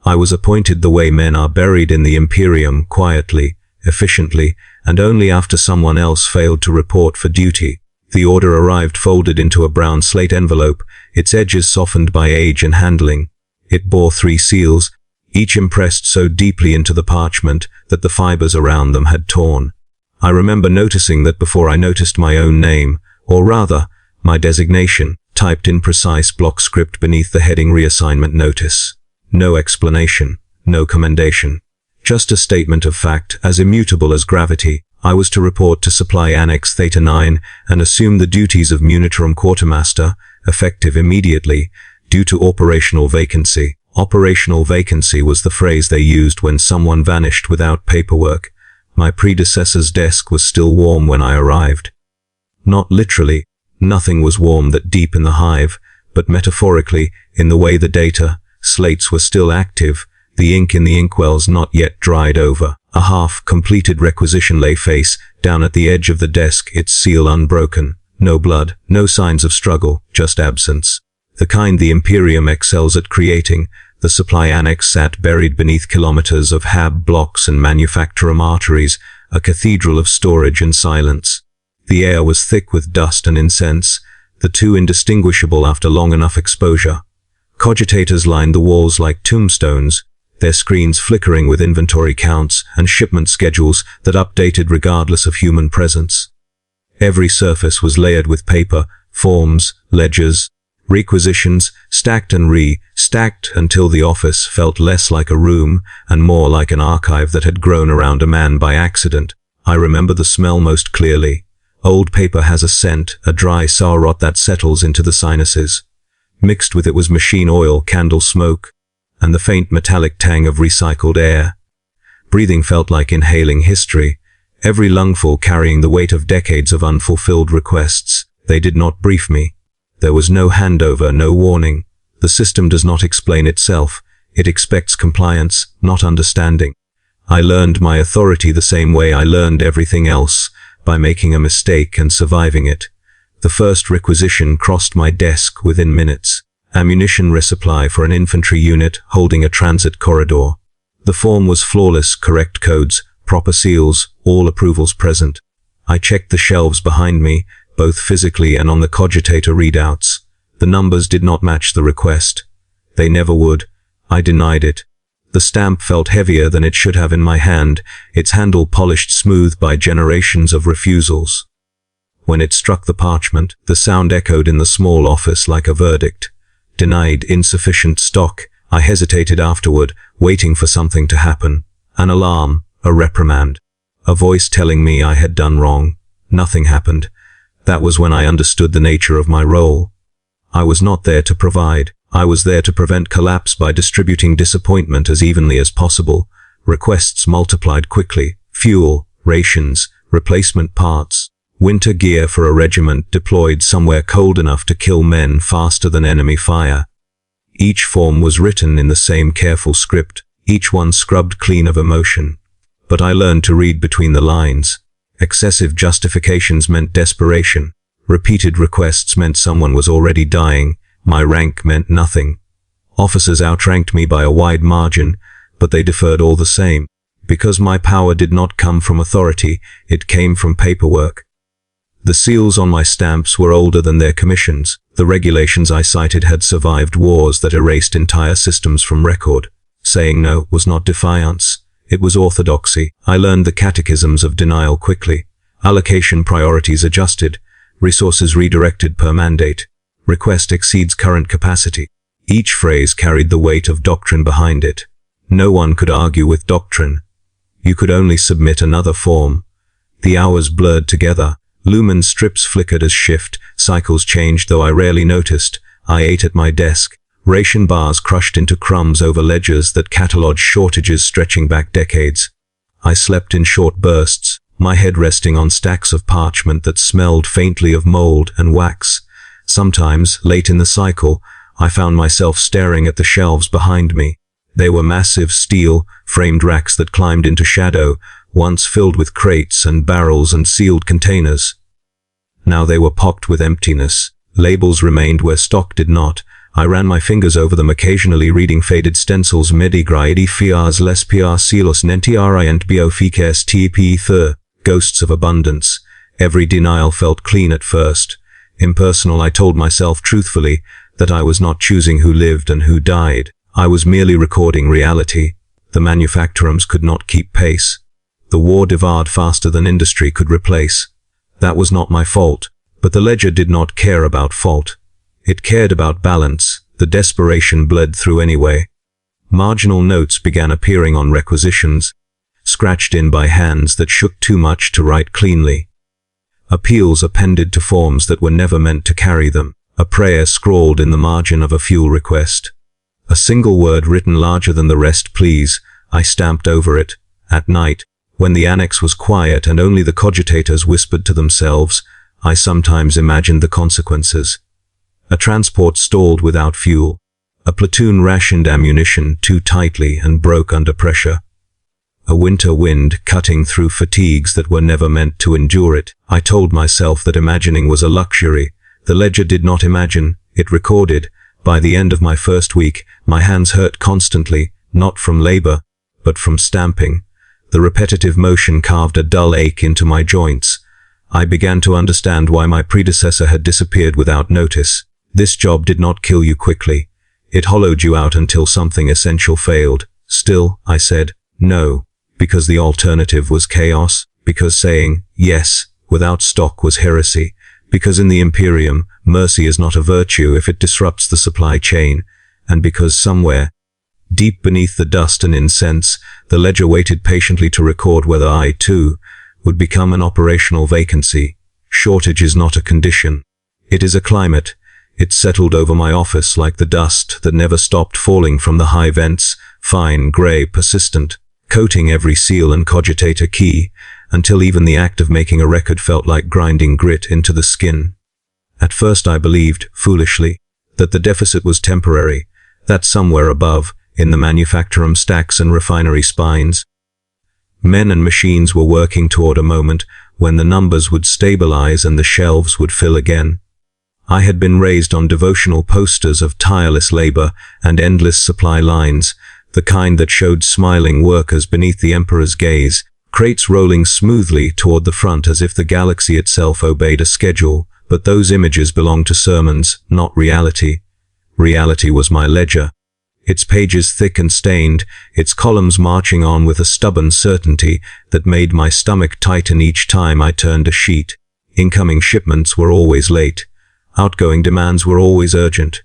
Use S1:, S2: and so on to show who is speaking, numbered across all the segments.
S1: I was appointed the way men are buried in the Imperium, quietly, efficiently, and only after someone else failed to report for duty. The order arrived folded into a brown slate envelope, its edges softened by age and handling. It bore 3 seals, each impressed so deeply into the parchment that the fibers around them had torn. I remember noticing that before I noticed my own name, or rather, my designation, typed in precise block script beneath the heading Reassignment Notice. No explanation, no commendation. Just a statement of fact, as immutable as gravity. I was to report to Supply Annex Theta 9 and assume the duties of Munitorum Quartermaster, effective immediately, due to operational vacancy. Operational vacancy was the phrase they used when someone vanished without paperwork. My predecessor's desk was still warm when I arrived. Not literally, nothing was warm that deep in the hive, but metaphorically, in the way the data, slates were still active, the ink in the inkwells not yet dried over. A half-completed requisition lay face down at the edge of the desk, its seal unbroken. No blood, no signs of struggle, just absence. The kind the Imperium excels at creating. The supply annex sat buried beneath kilometers of hab blocks and manufacturer arteries, a cathedral of storage and silence. The air was thick with dust and incense, the two indistinguishable after long enough exposure. Cogitators lined the walls like tombstones, their screens flickering with inventory counts and shipment schedules that updated regardless of human presence. Every surface was layered with paper, forms, ledgers, requisitions, stacked and re-stacked until the office felt less like a room and more like an archive that had grown around a man by accident. I remember the smell most clearly. Old paper has a scent, a dry sour rot that settles into the sinuses. Mixed with it was machine oil, candle smoke, and the faint metallic tang of recycled air. Breathing felt like inhaling history, every lungful carrying the weight of decades of unfulfilled requests. They did not brief me. There was no handover, no warning. The system does not explain itself. It expects compliance, not understanding. I learned my authority the same way I learned everything else, by making a mistake and surviving it. The first requisition crossed my desk within minutes. Ammunition resupply for an infantry unit holding a transit corridor. The form was flawless, correct codes, proper seals, all approvals present. I checked the shelves behind me, both physically and on the cogitator readouts. The numbers did not match the request. They never would. I denied it. The stamp felt heavier than it should have in my hand, its handle polished smooth by generations of refusals. When it struck the parchment, the sound echoed in the small office like a verdict. Denied, insufficient stock. I hesitated afterward, waiting for something to happen. An alarm, a reprimand. A voice telling me I had done wrong. Nothing happened. That was when I understood the nature of my role. I was not there to provide. I was there to prevent collapse by distributing disappointment as evenly as possible. Requests multiplied quickly. Fuel, rations, replacement parts. Winter gear for a regiment deployed somewhere cold enough to kill men faster than enemy fire. Each form was written in the same careful script, each one scrubbed clean of emotion. But I learned to read between the lines. Excessive justifications meant desperation. Repeated requests meant someone was already dying. My rank meant nothing. Officers outranked me by a wide margin, but they deferred all the same. Because my power did not come from authority, it came from paperwork. The seals on my stamps were older than their commissions. The regulations I cited had survived wars that erased entire systems from record. Saying no was not defiance. It was orthodoxy. I learned the catechisms of denial quickly. Allocation priorities adjusted. Resources redirected per mandate. Request exceeds current capacity. Each phrase carried the weight of doctrine behind it. No one could argue with doctrine. You could only submit another form. The hours blurred together. Lumen strips flickered as shift, cycles changed though I rarely noticed. I ate at my desk. Ration bars crushed into crumbs over ledgers that catalogued shortages stretching back decades. I slept in short bursts, my head resting on stacks of parchment that smelled faintly of mold and wax. Sometimes, late in the cycle, I found myself staring at the shelves behind me. They were massive steel, framed racks that climbed into shadow, once filled with crates and barrels and sealed containers. Now they were pocked with emptiness. Labels remained where stock did not. I ran my fingers over them, occasionally reading faded stencils. Medigraidi fiars les pr cielos nentiarient biofices tp thir. Ghosts of abundance. Every denial felt clean at first. Impersonal, I told myself truthfully that I was not choosing who lived and who died. I was merely recording reality. The manufacturums could not keep pace. The war devoured faster than industry could replace. That was not my fault, but the ledger did not care about fault. It cared about balance. The desperation bled through anyway. Marginal notes began appearing on requisitions, scratched in by hands that shook too much to write cleanly. Appeals appended to forms that were never meant to carry them. A prayer scrawled in the margin of a fuel request. A single word written larger than the rest, please. I stamped over it. At night, when the annex was quiet and only the cogitators whispered to themselves, I sometimes imagined the consequences. A transport stalled without fuel. A platoon rationed ammunition too tightly and broke under pressure. A winter wind cutting through fatigues that were never meant to endure it. I told myself that imagining was a luxury. The ledger did not imagine, it recorded. By the end of my first week, my hands hurt constantly, not from labor, but from stamping. The repetitive motion carved a dull ache into my joints. I began to understand why my predecessor had disappeared without notice. This job did not kill you quickly. It hollowed you out until something essential failed. Still, I said, no, because the alternative was chaos, because saying yes without stock was heresy, because in the Imperium, mercy is not a virtue if it disrupts the supply chain, and because somewhere, deep beneath the dust and incense, the ledger waited patiently to record whether I, too, would become an operational vacancy. Shortage is not a condition. It is a climate. It settled over my office like the dust that never stopped falling from the high vents, fine, grey, persistent, coating every seal and cogitator key, until even the act of making a record felt like grinding grit into the skin. At first I believed, foolishly, that the deficit was temporary, that somewhere above, in the manufacturum stacks and refinery spines, men and machines were working toward a moment when the numbers would stabilize and the shelves would fill again. I had been raised on devotional posters of tireless labor and endless supply lines, the kind that showed smiling workers beneath the emperor's gaze, crates rolling smoothly toward the front as if the galaxy itself obeyed a schedule. But those images belonged to sermons, not reality. Reality was my ledger. Its pages thick and stained, its columns marching on with a stubborn certainty that made my stomach tighten each time I turned a sheet. Incoming shipments were always late. Outgoing demands were always urgent.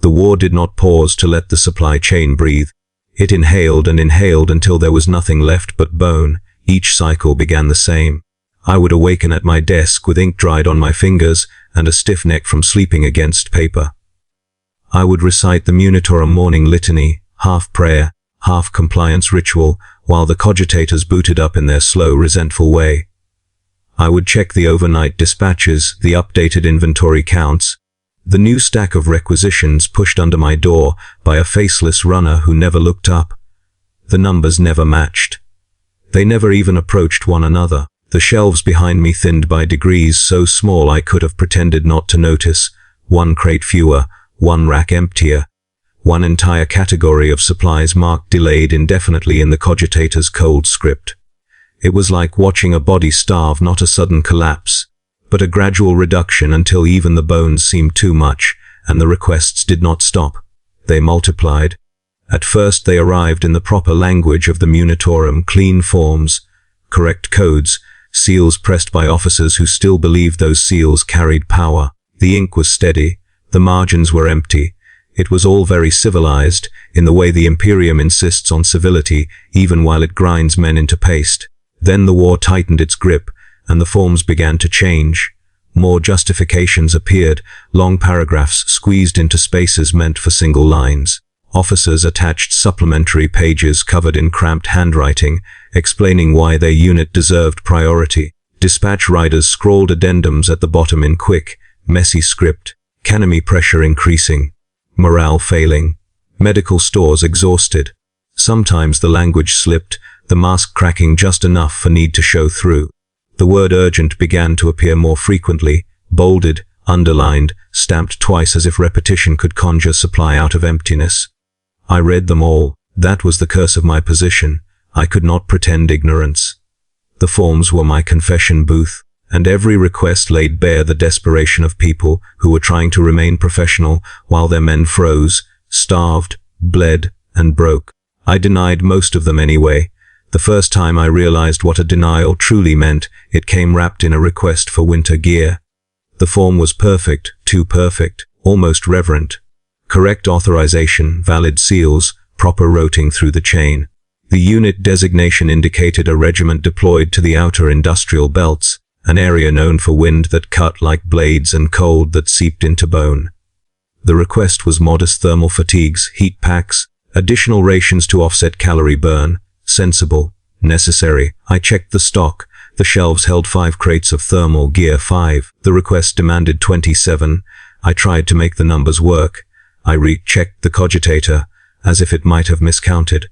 S1: The war did not pause to let the supply chain breathe. It inhaled and inhaled until there was nothing left but bone. Each cycle began the same. I would awaken at my desk with ink dried on my fingers and a stiff neck from sleeping against paper. I would recite the Munitorum morning litany, half prayer, half compliance ritual, while the cogitators booted up in their slow, resentful way. I would check the overnight dispatches, the updated inventory counts, the new stack of requisitions pushed under my door by a faceless runner who never looked up. The numbers never matched. They never even approached one another. The shelves behind me thinned by degrees so small I could have pretended not to notice. One crate fewer, one rack emptier, one entire category of supplies marked delayed indefinitely in the cogitator's cold script. It was like watching a body starve, not a sudden collapse, but a gradual reduction until even the bones seemed too much, and the requests did not stop. They multiplied. At first they arrived in the proper language of the Munitorum, clean forms, correct codes, seals pressed by officers who still believed those seals carried power. The ink was steady, the margins were empty. It was all very civilized, in the way the Imperium insists on civility, even while it grinds men into paste. Then the war tightened its grip, and the forms began to change. More justifications appeared, long paragraphs squeezed into spaces meant for single lines. Officers attached supplementary pages covered in cramped handwriting, explaining why their unit deserved priority. Dispatch riders scrawled addendums at the bottom in quick, messy script. Canemy pressure increasing. Morale failing. Medical stores exhausted. Sometimes the language slipped, the mask cracking just enough for need to show through. The word urgent began to appear more frequently, bolded, underlined, stamped twice as if repetition could conjure supply out of emptiness. I read them all. That was the curse of my position. I could not pretend ignorance. The forms were my confession booth, and every request laid bare the desperation of people who were trying to remain professional while their men froze, starved, bled, and broke. I denied most of them anyway. The first time I realized what a denial truly meant, it came wrapped in a request for winter gear. The form was perfect, too perfect, almost reverent. Correct authorization, valid seals, proper routing through the chain. The unit designation indicated a regiment deployed to the outer industrial belts, an area known for wind that cut like blades and cold that seeped into bone. The request was modest thermal fatigues, heat packs, additional rations to offset calorie burn. Sensible, necessary. I checked the stock. The shelves held 5 crates of thermal gear 5. The request demanded 27. I tried to make the numbers work. I rechecked the cogitator, as if it might have miscounted.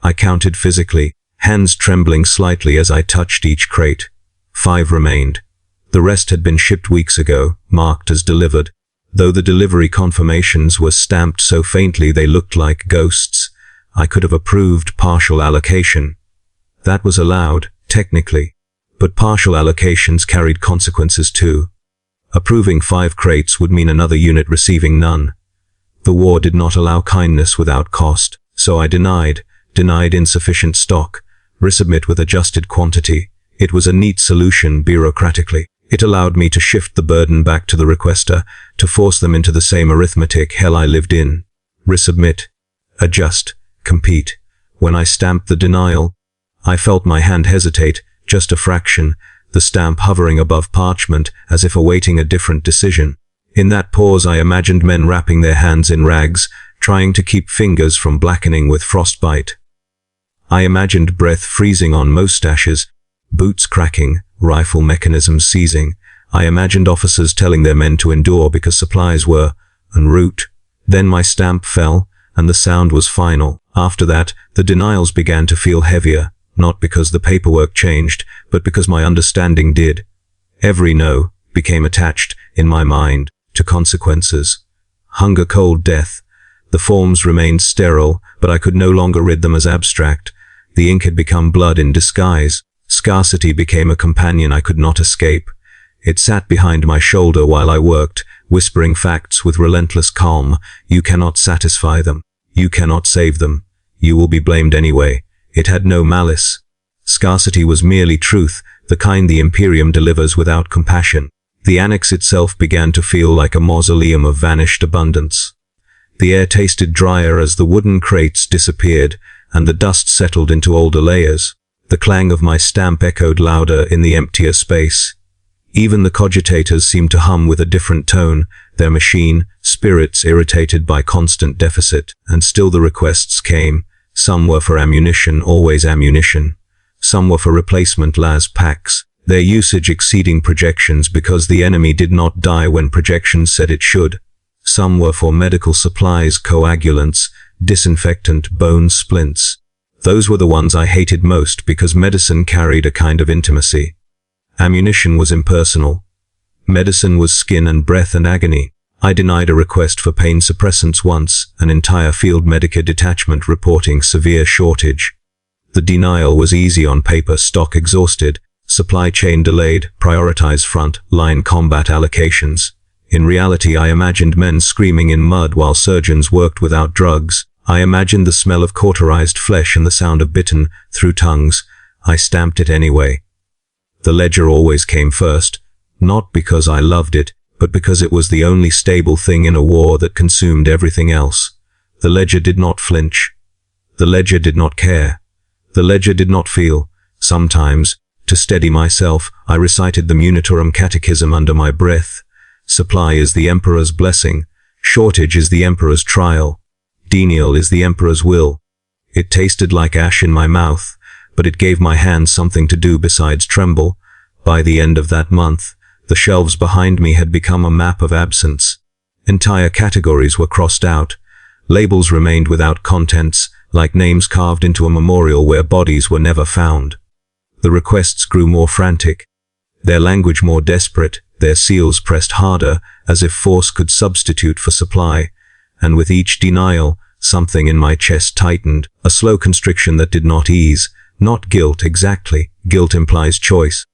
S1: I counted physically, hands trembling slightly as I touched each crate. 5 remained. The rest had been shipped weeks ago, marked as delivered, though the delivery confirmations were stamped so faintly they looked like ghosts. I could have approved partial allocation. That was allowed, technically, but partial allocations carried consequences too. Approving 5 crates would mean another unit receiving none. The war did not allow kindness without cost, so I denied insufficient stock, resubmit with adjusted quantity. It was a neat solution bureaucratically. It allowed me to shift the burden back to the requester, to force them into the same arithmetic hell I lived in. Resubmit, adjust, compete. When I stamped the denial, I felt my hand hesitate, just a fraction, the stamp hovering above parchment as if awaiting a different decision. In that pause I imagined men wrapping their hands in rags, trying to keep fingers from blackening with frostbite. I imagined breath freezing on mustaches, boots cracking, rifle mechanisms seizing. I imagined officers telling their men to endure because supplies were en route. Then my stamp fell, and the sound was final. After that, the denials began to feel heavier, not because the paperwork changed, but because my understanding did. Every no became attached, in my mind, to consequences. Hunger, cold, death. The forms remained sterile, but I could no longer read them as abstract. The ink had become blood in disguise. Scarcity became a companion I could not escape. It sat behind my shoulder while I worked, whispering facts with relentless calm. You cannot satisfy them. You cannot save them. You will be blamed anyway. It had no malice. Scarcity was merely truth, the kind the Imperium delivers without compassion. The annex itself began to feel like a mausoleum of vanished abundance. The air tasted drier as the wooden crates disappeared, and the dust settled into older layers. The clang of my stamp echoed louder in the emptier space. Even the cogitators seemed to hum with a different tone, their machine, spirits irritated by constant deficit. And still the requests came. Some were for ammunition, always ammunition. Some were for replacement las packs, their usage exceeding projections because the enemy did not die when projections said it should. Some were for medical supplies, coagulants, disinfectant, bone splints. Those were the ones I hated most because medicine carried a kind of intimacy. Ammunition was impersonal. Medicine was skin and breath and agony. I denied a request for pain suppressants once, an entire field medical detachment reporting severe shortage. The denial was easy on paper, stock exhausted, supply chain delayed, prioritize front line combat allocations. In reality, I imagined men screaming in mud while surgeons worked without drugs. I imagined the smell of cauterized flesh and the sound of bitten through tongues. I stamped it anyway. The ledger always came first, not because I loved it, but because it was the only stable thing in a war that consumed everything else. The ledger did not flinch. The ledger did not care. The ledger did not feel. Sometimes, to steady myself, I recited the Munitorum Catechism under my breath. Supply is the Emperor's blessing. Shortage is the Emperor's trial. Denial is the Emperor's will. It tasted like ash in my mouth, but it gave my hands something to do besides tremble. By the end of that month, the shelves behind me had become a map of absence. Entire categories were crossed out. Labels remained without contents, like names carved into a memorial where bodies were never found. The requests grew more frantic, their language more desperate, their seals pressed harder, as if force could substitute for supply, and with each denial, something in my chest tightened, a slow constriction that did not ease. Not guilt exactly, guilt implies choice.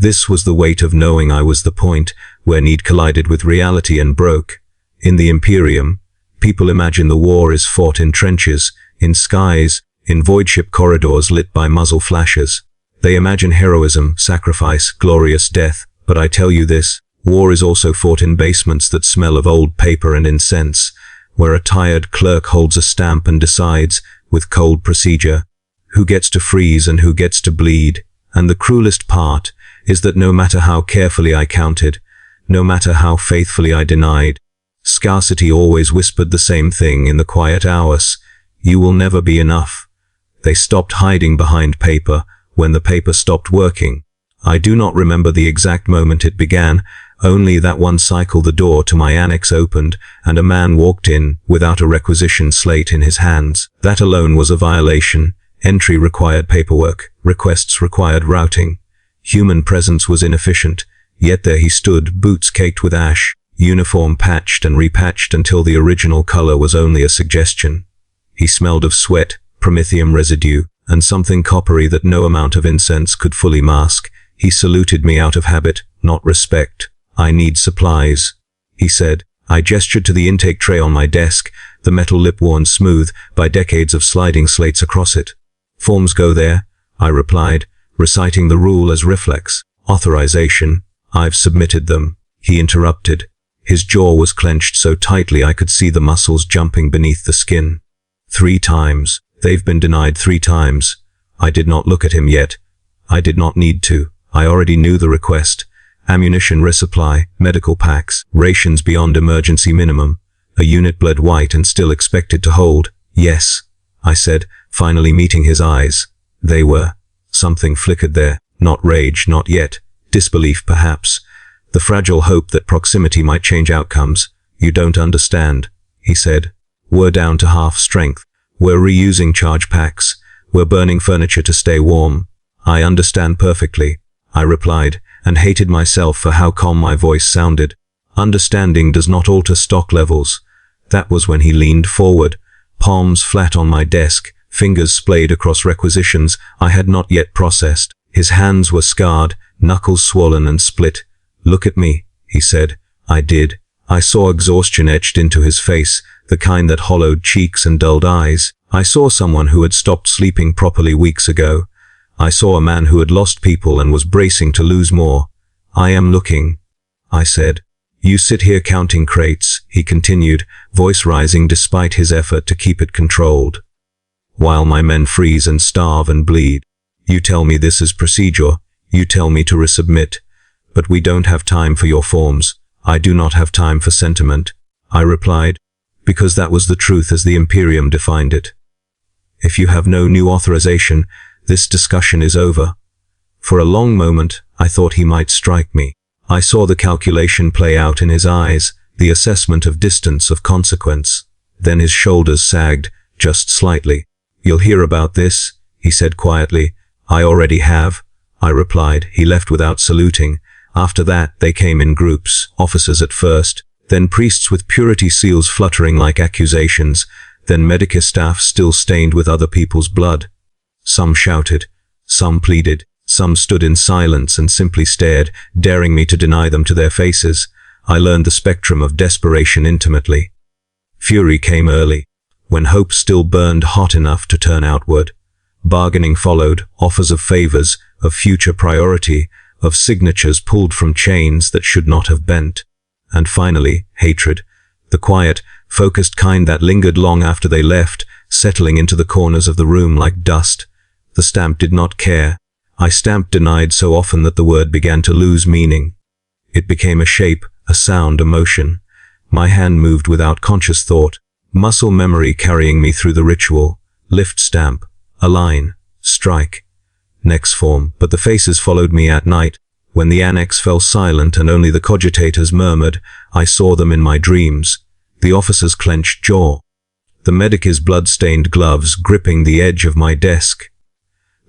S1: This was the weight of knowing I was the point where need collided with reality and broke. In the Imperium, people imagine the war is fought in trenches, in skies, in voidship corridors lit by muzzle flashes. They imagine heroism, sacrifice, glorious death, but I tell you this, war is also fought in basements that smell of old paper and incense, where a tired clerk holds a stamp and decides, with cold procedure, who gets to freeze and who gets to bleed. And the cruelest part is that no matter how carefully I counted, no matter how faithfully I denied, scarcity always whispered the same thing in the quiet hours: you will never be enough. They stopped hiding behind paper when the paper stopped working. I do not remember the exact moment it began, only that one cycle the door to my annex opened and a man walked in without a requisition slate in his hands. That alone was a violation. Entry required paperwork, requests required routing. Human presence was inefficient, yet there he stood, boots caked with ash, uniform patched and repatched until the original color was only a suggestion. He smelled of sweat, promethium residue, and something coppery that no amount of incense could fully mask. He saluted me out of habit, not respect. "I need supplies," he said. I gestured to the intake tray on my desk, the metal lip worn smooth by decades of sliding slates across it. "Forms go there," I replied, reciting the rule as reflex. "Authorization. I've submitted them." He interrupted. His jaw was clenched so tightly I could see the muscles jumping beneath the skin. 3 times. They've been denied 3 times. I did not look at him yet. I did not need to. I already knew the request. Ammunition resupply, medical packs, rations beyond emergency minimum. A unit bled white and still expected to hold. "Yes," I said, finally meeting his eyes. They were. Something flickered there. Not rage, not yet. Disbelief, perhaps. The fragile hope that proximity might change outcomes. "You don't understand," he said. "We're down to half strength. We're reusing charge packs. We're burning furniture to stay warm." "I understand perfectly," I replied, and hated myself for how calm my voice sounded. "Understanding does not alter stock levels." That was when he leaned forward, palms flat on my desk, fingers splayed across requisitions I had not yet processed. His hands were scarred, knuckles swollen and split. "Look at me," he said. I did. I saw exhaustion etched into his face, the kind that hollowed cheeks and dulled eyes. I saw someone who had stopped sleeping properly weeks ago. I saw a man who had lost people and was bracing to lose more. "I am looking," I said. "You sit here counting crates," he continued, voice rising despite his effort to keep it controlled, "while my men freeze and starve and bleed. You tell me this is procedure. You tell me to resubmit. But we don't have time for your forms. I do not have time for sentiment," I replied, because that was the truth as the Imperium defined it. "If you have no new authorization, this discussion is over." For a long moment, I thought he might strike me. I saw the calculation play out in his eyes, the assessment of distance, of consequence. Then his shoulders sagged, just slightly. "You'll hear about this," he said quietly. "I already have," I replied. He left without saluting. After that, they came in groups, officers at first, then priests with purity seals fluttering like accusations, then medicus staff still stained with other people's blood. Some shouted, some pleaded, some stood in silence and simply stared, daring me to deny them to their faces. I learned the spectrum of desperation intimately. Fury came early, when hope still burned hot enough to turn outward. Bargaining followed, offers of favors, of future priority, of signatures pulled from chains that should not have bent. And finally, hatred, the quiet, focused kind that lingered long after they left, settling into the corners of the room like dust. The stamp did not care. I stamped denied so often that the word began to lose meaning. It became a shape, a sound, a motion. My hand moved without conscious thought, muscle memory carrying me through the ritual. Lift stamp, align, strike. Next form, but the faces followed me at night. When the annex fell silent and only the cogitators murmured, I saw them in my dreams. The officer's clenched jaw. The medic's blood-stained gloves gripping the edge of my desk.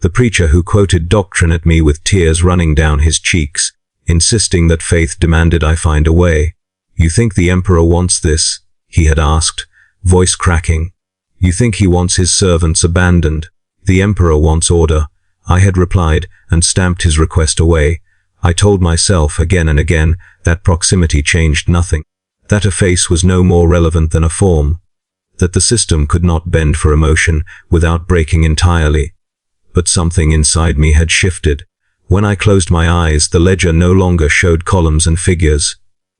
S1: The preacher who quoted doctrine at me with tears running down his cheeks. insisting that faith demanded I find a way. "You think the Emperor wants this?" he had asked, voice cracking. "You think he wants his servants abandoned?" "The Emperor wants order," I had replied, and stamped his request away. I told myself again and again that proximity changed nothing, that a face was no more relevant than a form, that the system could not bend for emotion without breaking entirely. But something inside me had shifted. When I closed my eyes, the ledger no longer showed columns and figures.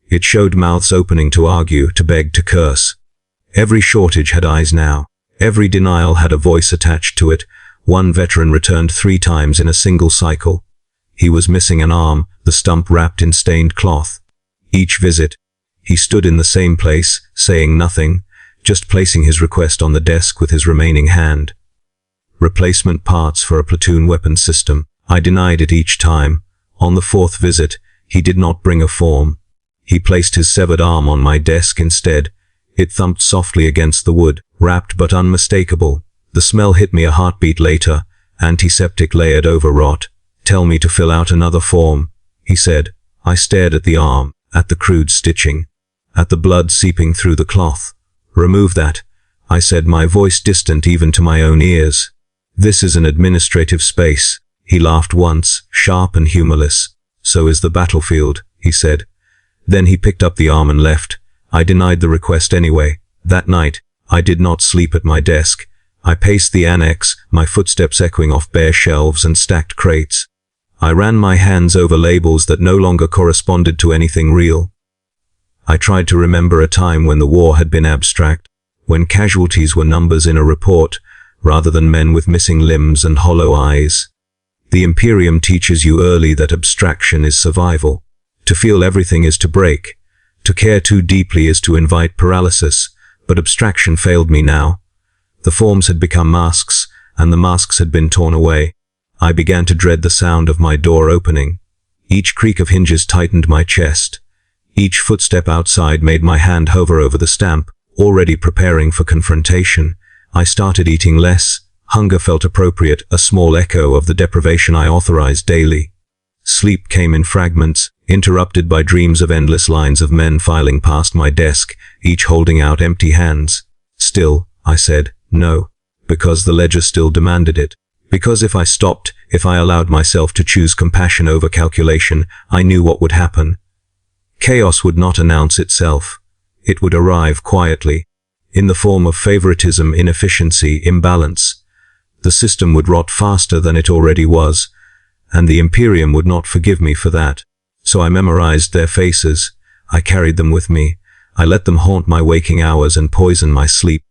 S1: It showed mouths opening to argue, to beg, to curse. Every shortage had eyes now. Every denial had a voice attached to it. One veteran returned 3 times in a single cycle. He was missing an arm, the stump wrapped in stained cloth. Each visit, he stood in the same place, saying nothing, just placing his request on the desk with his remaining hand. Replacement parts for a platoon weapon system. I denied it each time. On the 4th visit, he did not bring a form. He placed his severed arm on my desk instead. It thumped softly against the wood, wrapped but unmistakable. The smell hit me a heartbeat later, antiseptic layered over rot. "Tell me to fill out another form," he said. I stared at the arm, at the crude stitching, at the blood seeping through the cloth. "Remove that," I said, my voice distant even to my own ears. "This is an administrative space." He laughed once, sharp and humorless. "So is the battlefield," he said. Then he picked up the arm and left. I denied the request anyway. That night, I did not sleep at my desk. I paced the annex, my footsteps echoing off bare shelves and stacked crates. I ran my hands over labels that no longer corresponded to anything real. I tried to remember a time when the war had been abstract, when casualties were numbers in a report, rather than men with missing limbs and hollow eyes. The Imperium teaches you early that abstraction is survival. To feel everything is to break. To care too deeply is to invite paralysis, but abstraction failed me now. The forms had become masks, and the masks had been torn away. I began to dread the sound of my door opening. Each creak of hinges tightened my chest. Each footstep outside made my hand hover over the stamp, already preparing for confrontation. I started eating less. Hunger felt appropriate, a small echo of the deprivation I authorized daily. Sleep came in fragments, interrupted by dreams of endless lines of men filing past my desk, each holding out empty hands. Still, I said, no, because the ledger still demanded it. Because if I stopped, if I allowed myself to choose compassion over calculation, I knew what would happen. Chaos would not announce itself. It would arrive quietly, in the form of favoritism, inefficiency, imbalance. The system would rot faster than it already was, and the Imperium would not forgive me for that. So I memorized their faces. I carried them with me. I let them haunt my waking hours and poison my sleep.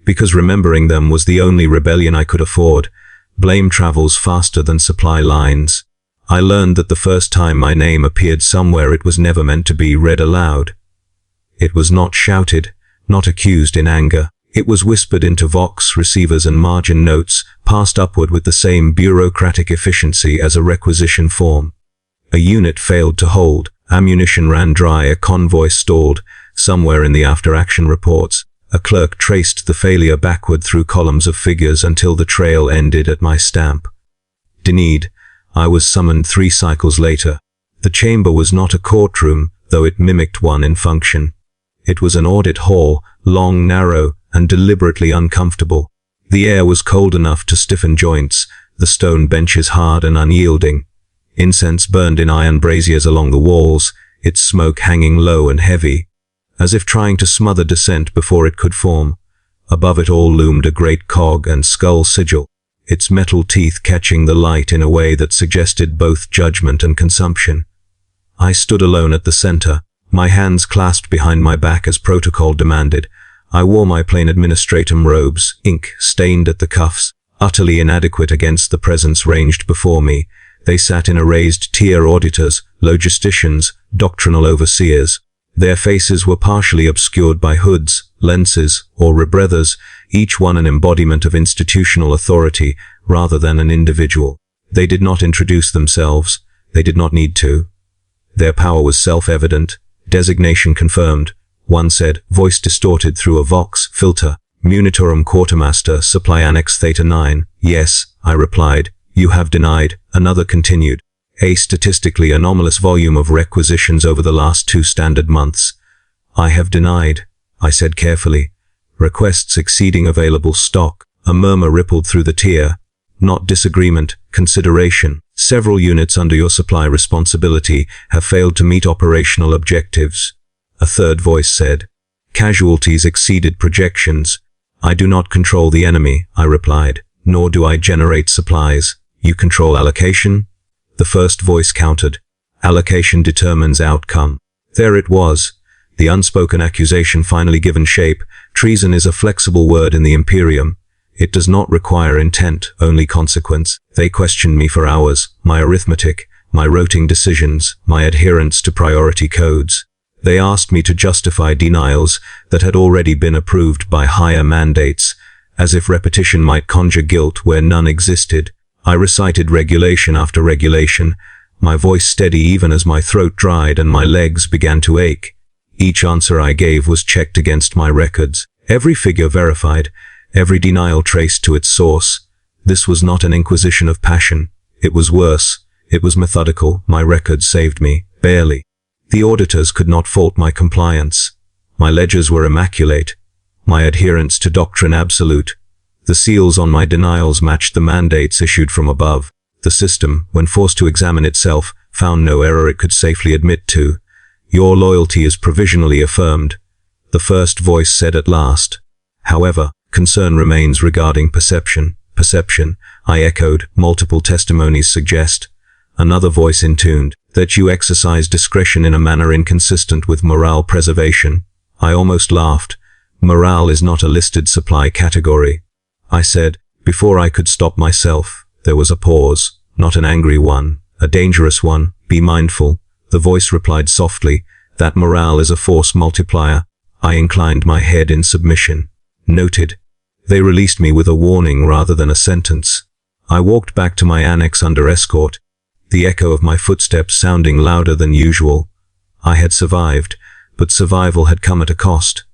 S1: Because remembering them was the only rebellion I could afford. Blame travels faster than supply lines. I learned that the first time my name appeared somewhere, it was never meant to be read aloud. It was not shouted, not accused in anger. It was whispered into vox receivers and margin notes, passed upward with the same bureaucratic efficiency as a requisition form. A unit failed to hold, ammunition ran dry, a convoy stalled. Somewhere in the after-action reports, a clerk traced the failure backward through columns of figures until the trail ended at my stamp. Denied, I was summoned 3 cycles later. The chamber was not a courtroom, though it mimicked one in function. It was an audit hall, long, narrow, and deliberately uncomfortable. The air was cold enough to stiffen joints, the stone benches hard and unyielding. Incense burned in iron braziers along the walls, its smoke hanging low and heavy, as if trying to smother dissent before it could form. Above it all loomed a great cog and skull sigil, its metal teeth catching the light in a way that suggested both judgment and consumption. I stood alone at the center, my hands clasped behind my back as protocol demanded. I wore my plain administratum robes, ink stained at the cuffs, utterly inadequate against the presence ranged before me. They sat in a raised tier: auditors, logisticians, doctrinal overseers. Their faces were partially obscured by hoods, lenses, or rebrethers, each one an embodiment of institutional authority rather than an individual. They did not introduce themselves. They did not need to. Their power was self-evident. Designation confirmed. One said, voice distorted through a vox filter, Munitorum Quartermaster, Supply Annex Theta 9. Yes, I replied. You have denied. Another continued. a statistically anomalous volume of requisitions over the last 2 standard months. I have denied, I said carefully. Requests exceeding available stock. A murmur rippled through the tier. Not disagreement, consideration. Several units under your supply responsibility have failed to meet operational objectives. A third voice said. Casualties exceeded projections. I do not control the enemy, I replied, nor do I generate supplies. You control allocation? The first voice countered. Allocation determines outcome. There it was. The unspoken accusation finally given shape. Treason is a flexible word in the Imperium. It does not require intent, only consequence. They questioned me for hours, my arithmetic, my roting decisions, my adherence to priority codes. They asked me to justify denials that had already been approved by higher mandates, as if repetition might conjure guilt where none existed. I recited regulation after regulation, my voice steady even as my throat dried and my legs began to ache. Each answer I gave was checked against my records, every figure verified, every denial traced to its source. This was not an inquisition of passion. It was worse. It was methodical. My records saved me, barely. The auditors could not fault my compliance. My ledgers were immaculate. My adherence to doctrine absolute. The seals on my denials matched the mandates issued from above. The system, when forced to examine itself, found no error it could safely admit to. Your loyalty is provisionally affirmed, the first voice said at last. However, concern remains regarding perception. Perception, I echoed, multiple testimonies suggest. Another voice intoned, that you exercise discretion in a manner inconsistent with morale preservation. I almost laughed. Morale is not a listed supply category. I said, before I could stop myself. There was a pause, not an angry one, a dangerous one. Be mindful. The voice replied softly, that morale is a force multiplier. I inclined my head in submission. Noted. They released me with a warning rather than a sentence. I walked back to my annex under escort, the echo of my footsteps sounding louder than usual. I had survived, but survival had come at a cost.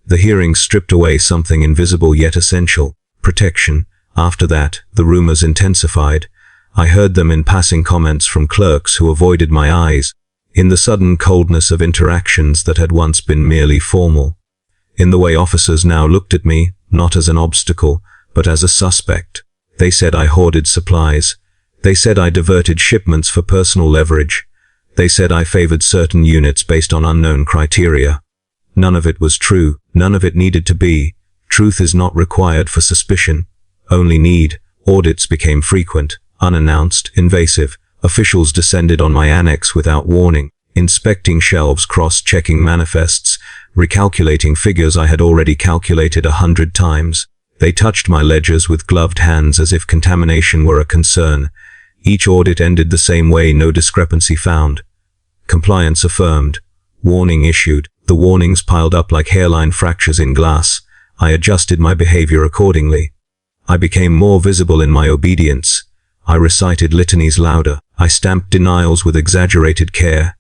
S1: The hearing stripped away something invisible yet essential, protection. After that, the rumors intensified. I heard them in passing comments from clerks who avoided my eyes, in the sudden coldness of interactions that had once been merely formal, in the way officers now looked at me, not as an obstacle, but as a suspect. They said I hoarded supplies. They said I diverted shipments for personal leverage. They said I favored certain units based on unknown criteria. None of it was true. None of it needed to be. Truth is not required for suspicion, only need. Audits became frequent, unannounced, invasive. Officials descended on my annex without warning, inspecting shelves, cross-checking manifests, recalculating figures I had already calculated 100 times. They touched my ledgers with gloved hands as if contamination were a concern. Each audit ended the same way, no discrepancy found. Compliance affirmed. Warning issued. The warnings piled up like hairline fractures in glass. I adjusted my behavior accordingly. I became more visible in my obedience. I recited litanies louder. I stamped denials with exaggerated care.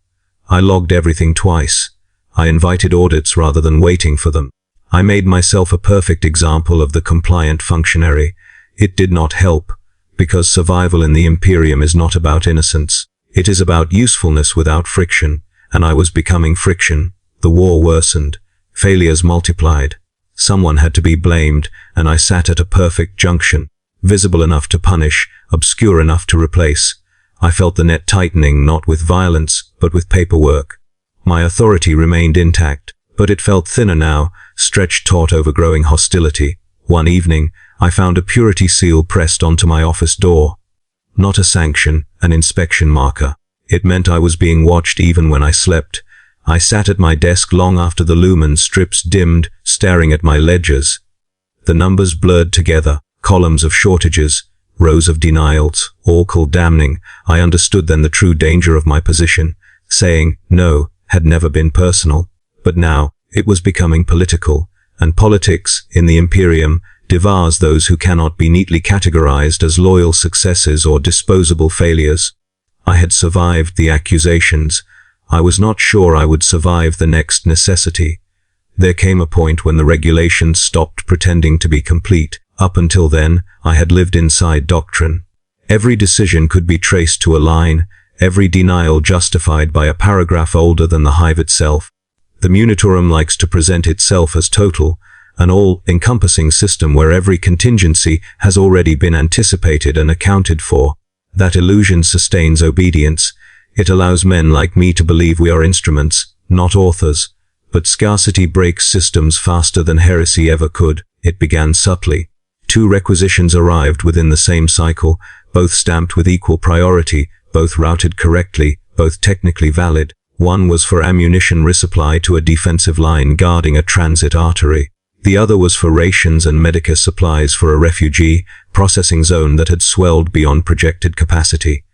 S1: I logged everything twice. I invited audits rather than waiting for them. I made myself a perfect example of the compliant functionary. It did not help, because survival in the Imperium is not about innocence. It is about usefulness without friction, and I was becoming friction. The war worsened. Failures multiplied. Someone had to be blamed, and I sat at a perfect junction, visible enough to punish, obscure enough to replace. I felt the net tightening, not with violence, but with paperwork. My authority remained intact, but it felt thinner now, stretched taut over growing hostility. One evening, I found a purity seal pressed onto my office door. Not a sanction, an inspection marker. It meant I was being watched even when I slept. I sat at my desk long after the lumen strips dimmed, staring at my ledgers. The numbers blurred together, columns of shortages, rows of denials, all called damning. I understood then the true danger of my position. Saying no had never been personal, but now it was becoming political, and politics, in the Imperium, devours those who cannot be neatly categorized as loyal successes or disposable failures. I had survived the accusations. I was not sure I would survive the next necessity. There came a point when the regulations stopped pretending to be complete. Up until then, I had lived inside doctrine. Every decision could be traced to a line, every denial justified by a paragraph older than the hive itself. The Munitorum likes to present itself as total, an all-encompassing system where every contingency has already been anticipated and accounted for. That illusion sustains obedience. It allows men like me to believe we are instruments, not authors. But scarcity breaks systems faster than heresy ever could. It began subtly. 2 requisitions arrived within the same cycle, both stamped with equal priority, both routed correctly, both technically valid. One was for ammunition resupply to a defensive line guarding a transit artery. The other was for rations and medica supplies for a refugee processing zone that had swelled beyond projected capacity.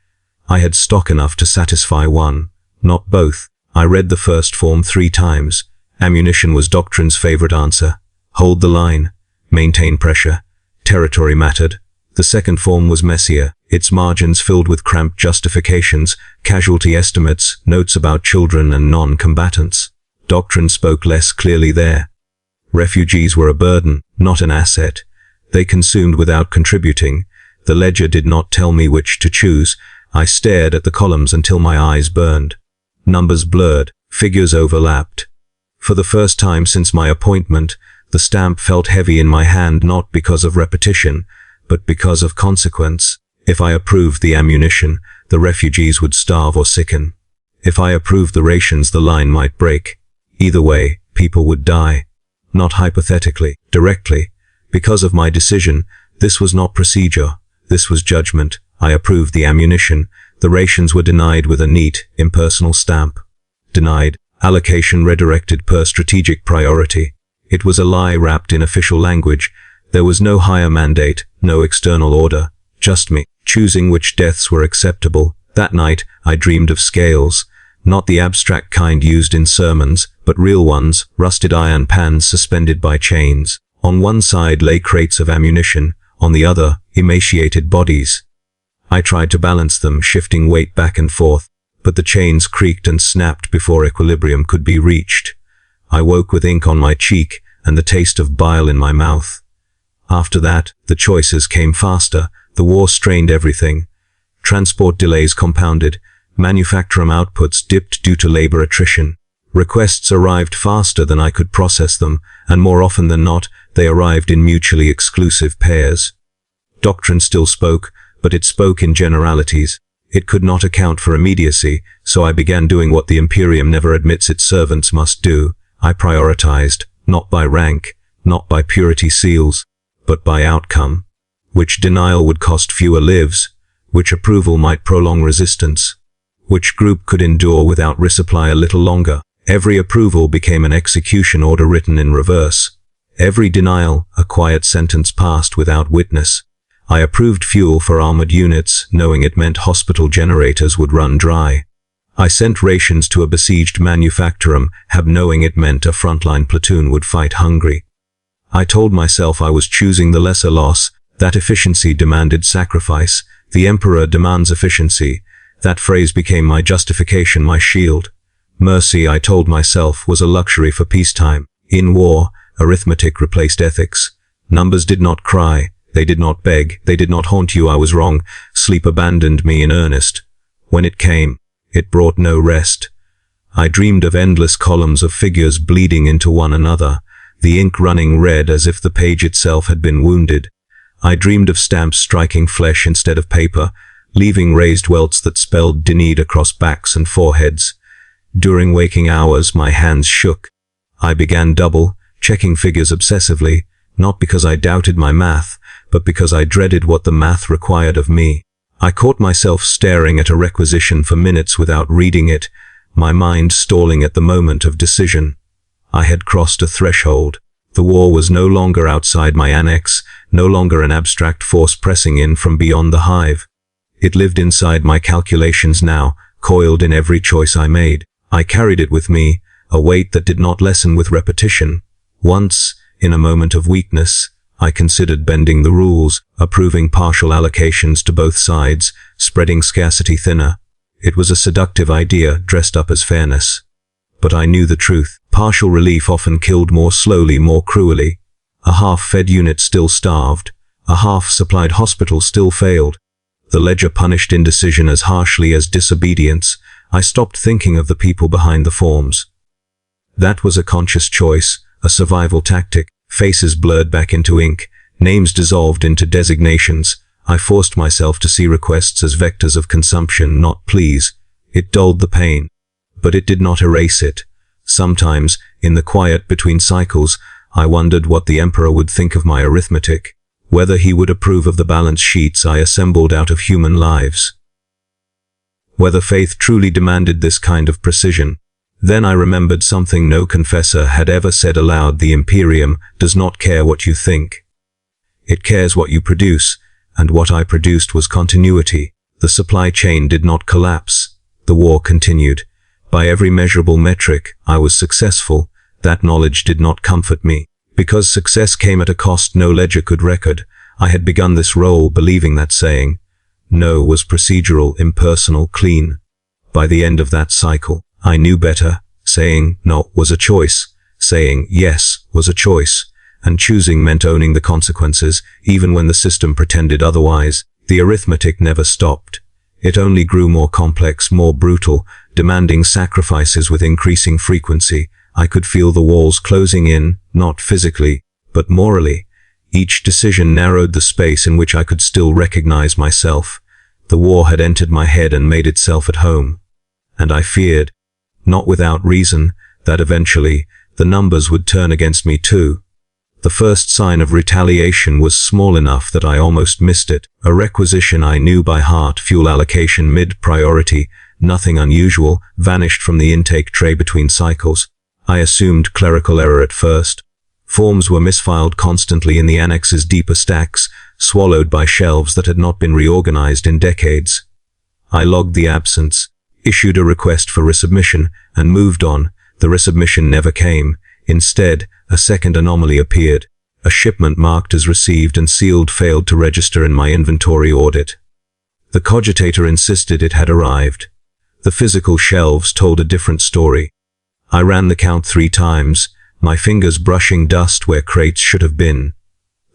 S1: I had stock enough to satisfy one, not both. I read the first form 3 times. Ammunition was doctrine's favorite answer. Hold the line. Maintain pressure. Territory mattered. The second form was messier, its margins filled with cramped justifications, casualty estimates, notes about children and non-combatants. Doctrine spoke less clearly there. Refugees were a burden, not an asset. They consumed without contributing. The ledger did not tell me which to choose. I stared at the columns until my eyes burned. Numbers blurred, figures overlapped. For the first time since my appointment, the stamp felt heavy in my hand not because of repetition, but because of consequence. If I approved the ammunition, the refugees would starve or sicken. If I approved the rations, the line might break. Either way, people would die. Not hypothetically, directly. Because of my decision, this was not procedure. This was judgment. I approved the ammunition. The rations were denied with a neat, impersonal stamp. Denied. Allocation redirected per strategic priority. It was a lie wrapped in official language. There was no higher mandate, no external order, just me, choosing which deaths were acceptable. That night, I dreamed of scales, not the abstract kind used in sermons, but real ones, rusted iron pans suspended by chains. On one side lay crates of ammunition, on the other, emaciated bodies. I tried to balance them, shifting weight back and forth, but the chains creaked and snapped before equilibrium could be reached. I woke with ink on my cheek and the taste of bile in my mouth. After that, the choices came faster. The war strained everything. Transport delays compounded. Manufacturum outputs dipped due to labor attrition. Requests arrived faster than I could process them, and more often than not, they arrived in mutually exclusive pairs. Doctrine still spoke, but it spoke in generalities. It could not account for immediacy, so I began doing what the Imperium never admits its servants must do. I prioritized, not by rank, not by purity seals, but by outcome. Which denial would cost fewer lives, which approval might prolong resistance, which group could endure without resupply a little longer. Every approval became an execution order written in reverse. Every denial, a quiet sentence passed without witness. I approved fuel for armored units, knowing it meant hospital generators would run dry. I sent rations to a besieged manufacturum, knowing it meant a frontline platoon would fight hungry. I told myself I was choosing the lesser loss. That efficiency demanded sacrifice. The Emperor demands efficiency. That phrase became my justification, my shield. Mercy, I told myself, was a luxury for peacetime. In war, arithmetic replaced ethics. Numbers did not cry. They did not beg. They did not haunt you. I was wrong. Sleep abandoned me in earnest. When it came, it brought no rest. I dreamed of endless columns of figures bleeding into one another, the ink running red as if the page itself had been wounded. I dreamed of stamps striking flesh instead of paper, leaving raised welts that spelled denied across backs and foreheads. During waking hours, my hands shook. I began double, checking figures obsessively, not because I doubted my math, but because I dreaded what the math required of me. I caught myself staring at a requisition for minutes without reading it, my mind stalling at the moment of decision. I had crossed a threshold. The war was no longer outside my annex, no longer an abstract force pressing in from beyond the hive. It lived inside my calculations now, coiled in every choice I made. I carried it with me, a weight that did not lessen with repetition. Once, in a moment of weakness, I considered bending the rules, approving partial allocations to both sides, spreading scarcity thinner. It was a seductive idea dressed up as fairness. But I knew the truth. Partial relief often killed more slowly, more cruelly. A half-fed unit still starved. A half-supplied hospital still failed. The ledger punished indecision as harshly as disobedience. I stopped thinking of the people behind the forms. That was a conscious choice, a survival tactic. Faces blurred back into ink, names dissolved into designations. I forced myself to see requests as vectors of consumption, not pleas. It dulled the pain, but it did not erase it. Sometimes, in the quiet between cycles, I wondered what the Emperor would think of my arithmetic, whether he would approve of the balance sheets I assembled out of human lives. Whether faith truly demanded this kind of precision. Then I remembered something no confessor had ever said aloud: the Imperium does not care what you think. It cares what you produce, and what I produced was continuity. The supply chain did not collapse. The war continued. By every measurable metric, I was successful. That knowledge did not comfort me. Because success came at a cost no ledger could record, I had begun this role believing that saying no was procedural, impersonal, clean. By the end of that cycle, I knew better. Saying no was a choice. Saying yes was a choice. And choosing meant owning the consequences, even when the system pretended otherwise. The arithmetic never stopped. It only grew more complex, more brutal, demanding sacrifices with increasing frequency. I could feel the walls closing in, not physically, but morally. Each decision narrowed the space in which I could still recognize myself. The war had entered my head and made itself at home. And I feared, not without reason, that eventually the numbers would turn against me too. The first sign of retaliation was small enough that I almost missed it. A requisition I knew by heart, fuel allocation mid-priority, nothing unusual, vanished from the intake tray between cycles. I assumed clerical error at first. Forms were misfiled constantly in the annex's deeper stacks, swallowed by shelves that had not been reorganized in decades. I logged the absence, issued a request for resubmission, and moved on. The resubmission never came. Instead, a second anomaly appeared. A shipment marked as received and sealed failed to register in my inventory audit. The cogitator insisted it had arrived. The physical shelves told a different story. I ran the count 3 times, my fingers brushing dust where crates should have been.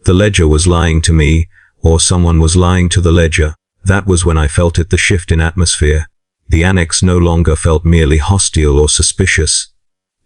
S1: The ledger was lying to me, or someone was lying to the ledger. That was when I felt it, the shift in atmosphere. The annex no longer felt merely hostile or suspicious.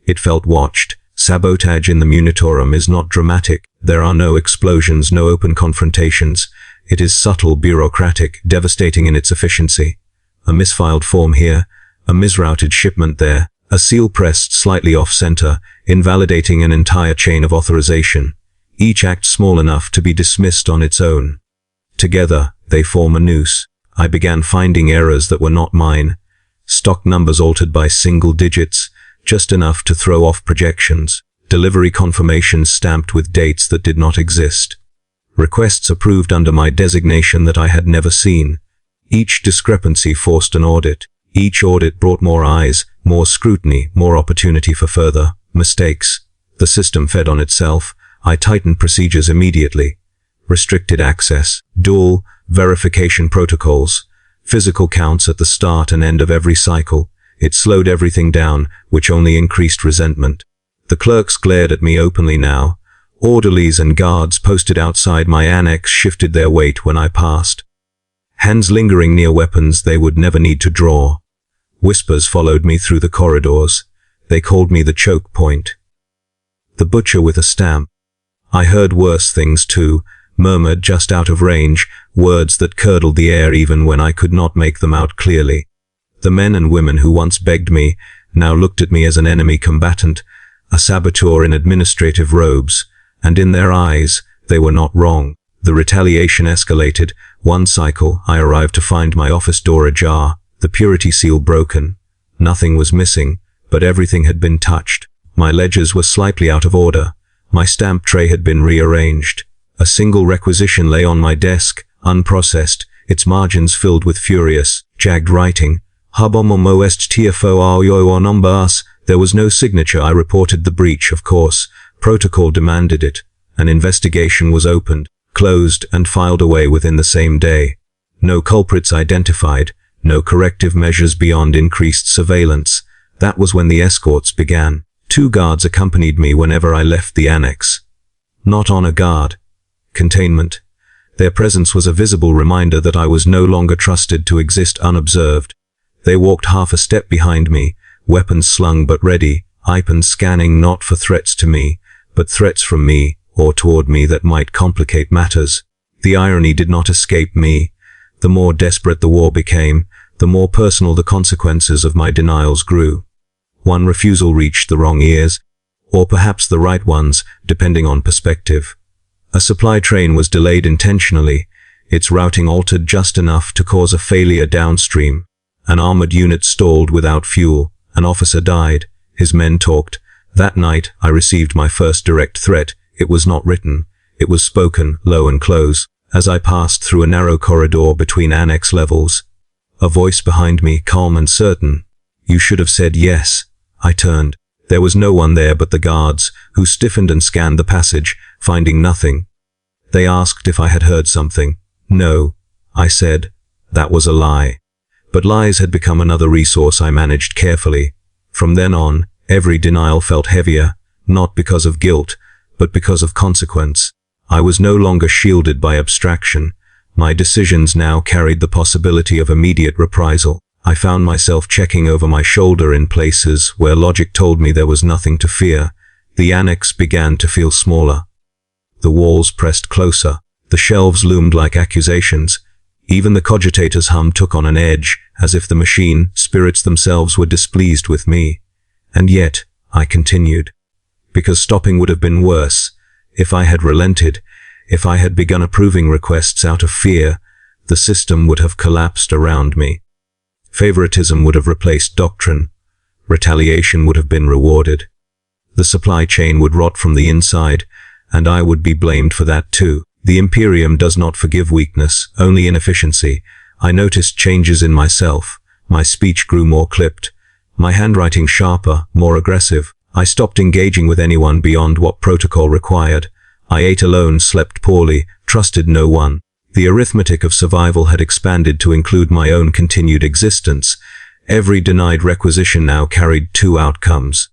S1: It felt watched. Sabotage in the Munitorum is not dramatic. There are no explosions, no open confrontations. It is subtle, bureaucratic, devastating in its efficiency. A misfiled form here, a misrouted shipment there, a seal pressed slightly off-center, invalidating an entire chain of authorization. Each act small enough to be dismissed on its own. Together, they form a noose. I began finding errors that were not mine. Stock numbers altered by single digits, just enough to throw off projections. Delivery confirmations stamped with dates that did not exist. Requests approved under my designation that I had never seen. Each discrepancy forced an audit. Each audit brought more eyes, more scrutiny, more opportunity for further mistakes. The system fed on itself. I tightened procedures immediately. Restricted access, dual verification protocols, physical counts at the start and end of every cycle. It slowed everything down, which only increased resentment. The clerks glared at me openly now. Orderlies and guards posted outside my annex shifted their weight when I passed. Hands lingering near weapons they would never need to draw. Whispers followed me through the corridors. They called me the choke point. The butcher with a stamp. I heard worse things too, murmured just out of range, words that curdled the air even when I could not make them out clearly. The men and women who once begged me, now looked at me as an enemy combatant, a saboteur in administrative robes, and in their eyes, they were not wrong. The retaliation escalated. One cycle, I arrived to find my office door ajar, the purity seal broken. Nothing was missing, but everything had been touched. My ledgers were slightly out of order. My stamp tray had been rearranged. A single requisition lay on my desk, unprocessed, its margins filled with furious, jagged writing. Hubomom est tfo o numbers. There was no signature. I reported the breach, of course. Protocol demanded it. An investigation was opened, closed, and filed away within the same day. No culprits identified, no corrective measures beyond increased surveillance. That was when the escorts began. 2 guards accompanied me whenever I left the annex. Not honor guard. Containment. Their presence was a visible reminder that I was no longer trusted to exist unobserved. They walked half a step behind me, weapons slung but ready, eyepens scanning not for threats to me, but threats from me or toward me that might complicate matters. The irony did not escape me. The more desperate the war became, the more personal the consequences of my denials grew. One refusal reached the wrong ears, or perhaps the right ones, depending on perspective. A supply train was delayed intentionally, its routing altered just enough to cause a failure downstream. An armored unit stalled without fuel, an officer died, his men talked. That night I received my first direct threat. It was not written, it was spoken, low and close, as I passed through a narrow corridor between annex levels. A voice behind me, calm and certain. "You should have said yes." I turned. There was no one there but the guards, who stiffened and scanned the passage, finding nothing. They asked if I had heard something. "No," I said. That was a lie. But lies had become another resource I managed carefully. From then on, every denial felt heavier, not because of guilt, but because of consequence. I was no longer shielded by abstraction. My decisions now carried the possibility of immediate reprisal. I found myself checking over my shoulder in places where logic told me there was nothing to fear. The annex began to feel smaller. The walls pressed closer. The shelves loomed like accusations. Even the cogitator's hum took on an edge, as if the machine spirits themselves were displeased with me. And yet, I continued. Because stopping would have been worse. If I had relented, if I had begun approving requests out of fear, the system would have collapsed around me. Favoritism would have replaced doctrine. Retaliation would have been rewarded. The supply chain would rot from the inside, and I would be blamed for that too. The Imperium does not forgive weakness, only inefficiency. I noticed changes in myself. My speech grew more clipped. My handwriting sharper, more aggressive. I stopped engaging with anyone beyond what protocol required. I ate alone, slept poorly, trusted no one. The arithmetic of survival had expanded to include my own continued existence. Every denied requisition now carried two outcomes.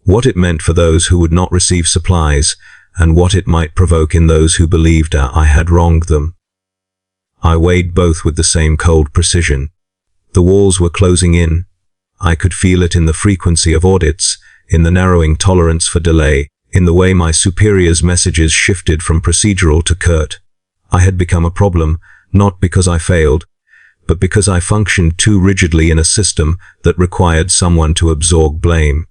S1: What it meant for those who would not receive supplies, and what it might provoke in those who believed I had wronged them. I weighed both with the same cold precision. The walls were closing in. I could feel it in the frequency of audits, in the narrowing tolerance for delay, in the way my superiors' messages shifted from procedural to curt. I had become a problem, not because I failed, but because I functioned too rigidly in a system that required someone to absorb blame.